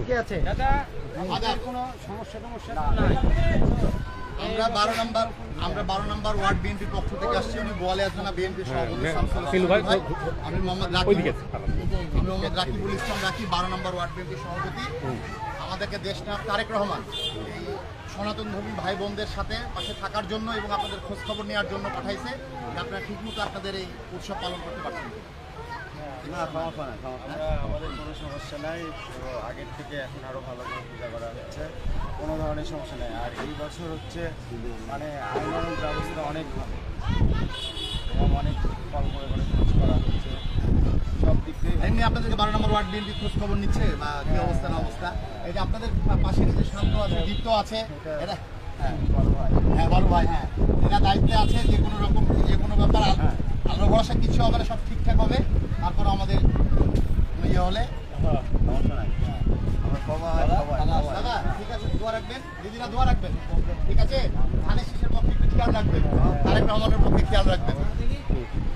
কে আছে? আমাদের কোনো সমস্যা নাই। আমরা 12 নম্বর ওয়ার্ড বিএনপির পক্ষ থেকে আসছি। উনি বলে আসনা বিএনপির সভাপতি আমি মোহাম্মদ রাকিবুল ইসলাম রাকি, 12 নম্বর ওয়ার্ড বিএনপির সভাপতি। আমাদেরকে দেশনায়ক তারেক রহমান এই সনাতন ধর্মী ভাই বোনদের সাথে পাশে থাকার জন্য এবং আপনাদের খোঁজ খবর নেওয়ার জন্য পাঠাইছে। আপনারা ঠিকমতো আপনাদের এই উৎসব পালন করতে পারছেন। না, সমস্যা নাই, আমাদের কোনো সমস্যা নাই। তো আগের থেকে এখন আরও ভালো করে পূজা করা হচ্ছে, কোনো ধরনের সমস্যা নেই। আর এই বছর হচ্ছে মানে আইনানুগ ব্যবস্থা অনেক ভালো এবং অনেক কল করে খোঁজ করা হচ্ছে সব দিক থেকে। এমনি আপনাদেরকে 12 নম্বর ওয়ার্ড বিএনপি খোঁজ খবর নিচ্ছে বা কি অবস্থা না অবস্থা? এই যে আপনাদের পাশে যে শান্ত আছে, দীপ্ত আছে, এটা বড় ভাই, হ্যাঁ, এরা দায়িত্বে আছে। যে কোনো রকম যে কোনো ব্যাপার আল্লাহ ভরসা কিছু হবে না, সব ঠিকঠাক হবে। তারপর আমাদের ইয়ে হলে দাদা ঠিক আছে, দোয়া রাখবেন, দিদিরা দোয়া রাখবেন, ঠিক আছে? ধানের শীষের পক্ষে একটু খেয়াল রাখবেন, তারেক রহমানের পক্ষে খেয়াল রাখবেন।